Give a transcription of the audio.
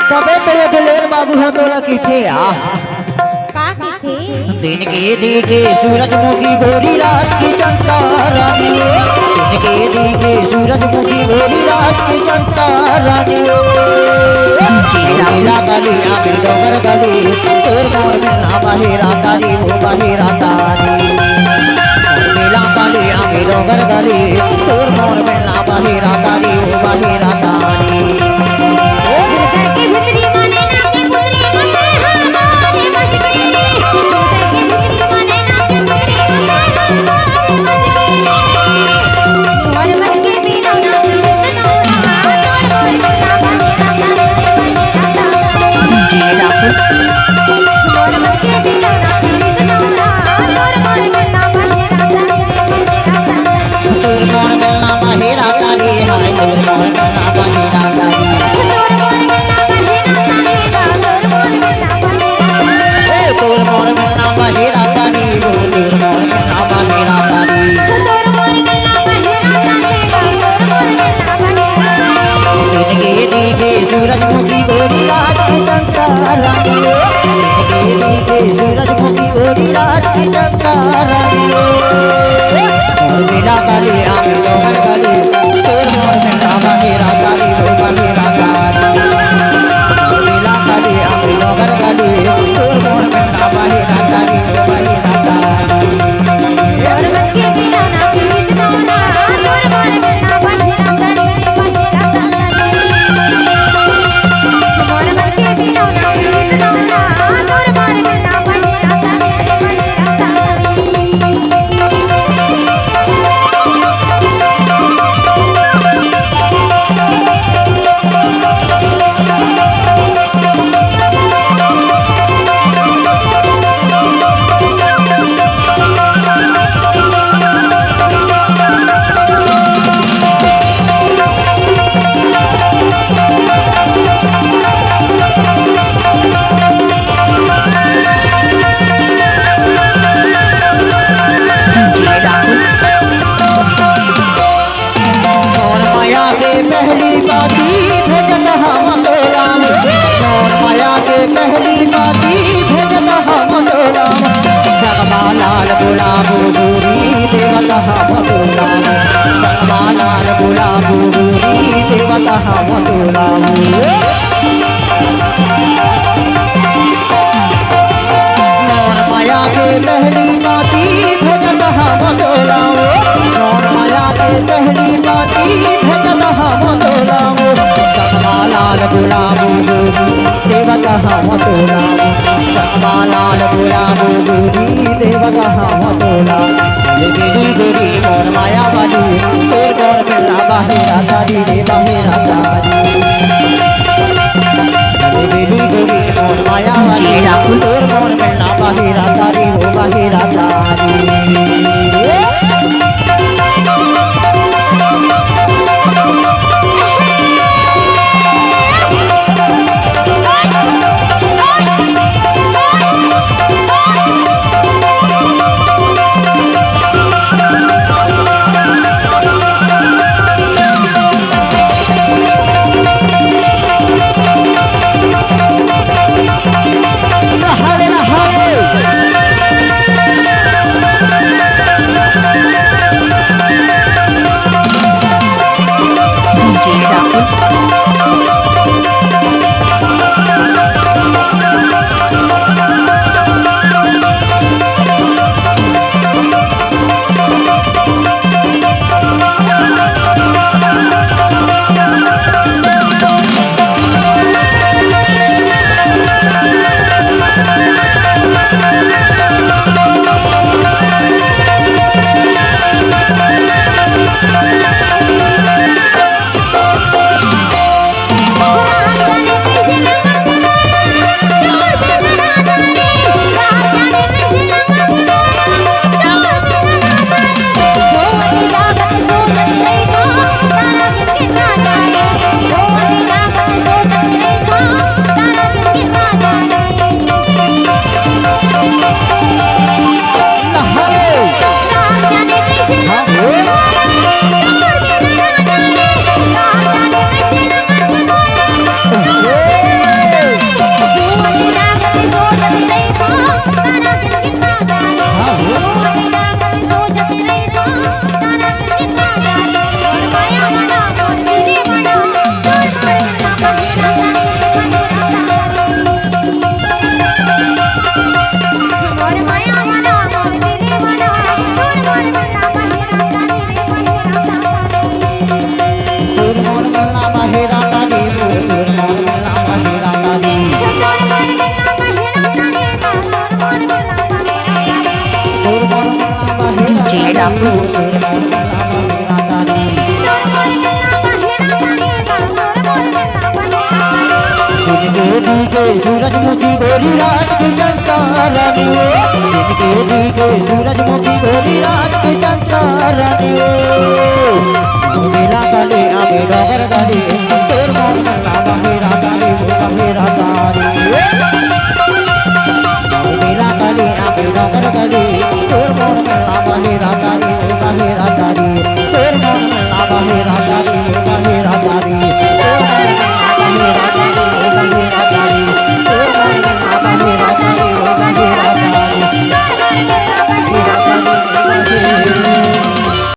तबे तो ये दिलेर बाबू हो तोला की थे का की थे दिन के दिखे सूरजमुखी गोरी रात की चंदा रानी दिन के दिखे सूरजमुखी गोरी रात की चंदा रानी चीला गली आमी डोगर गली तोर मोर मिलना बाहेरा तारी वो बाहेरा तारी मिला गली आमी डोगर गली तोर मोर मिलना बाहेरा तारी वो बाहेरा तारी सूरजमुखी गोरी रात की चंदा रानी सूरजमुखी गोरी रात की चंदा रानी मिला काली आम डोगर काली तोर मोर मिला बाहेरा काली लो बाहेरा काली मिला काली आम डोगर काली तोर मोर मिला बाहेरा काली लो बाहेरा काली और बच्चे बिना ना गीत गाना तोर मोर मिलना बाहेरा काली पहली बाती भेजत हम तोराम मोर माया के पहली बाती भेजत हम तोराम सगमा लाल गुलाब गोरी देवत हम तोराम सगमा लाल गुलाब गोरी देवत हम तोराम मोर माया के पहली बाती भेजत हम तोराम मोर माया के पहली बाती भेजत हम तोराम सगमा लाल गुलाब गोरी देवत हम तोराम सगमा लाल गुलाब गोरी देवत हम तोराम गिरी गिरी मोर माया वाली तोर मोर मिला बाहेरा तारी रे बाहेरा तारी गिरी गिरी मोर माया वाली तोर मोर मिला बाहेरा तारी वो बाहेरा तारी दिखे सूरजमुखी गोरी रात की चंदा रानी ओ दिखे सूरजमुखी गोरी रात की चंदा रानी ओ मेला काले आगे डगर गाली तोर मन लावा मेरा गाली वो मेरा गाली मेला काले आगे डगर गाली तोर मन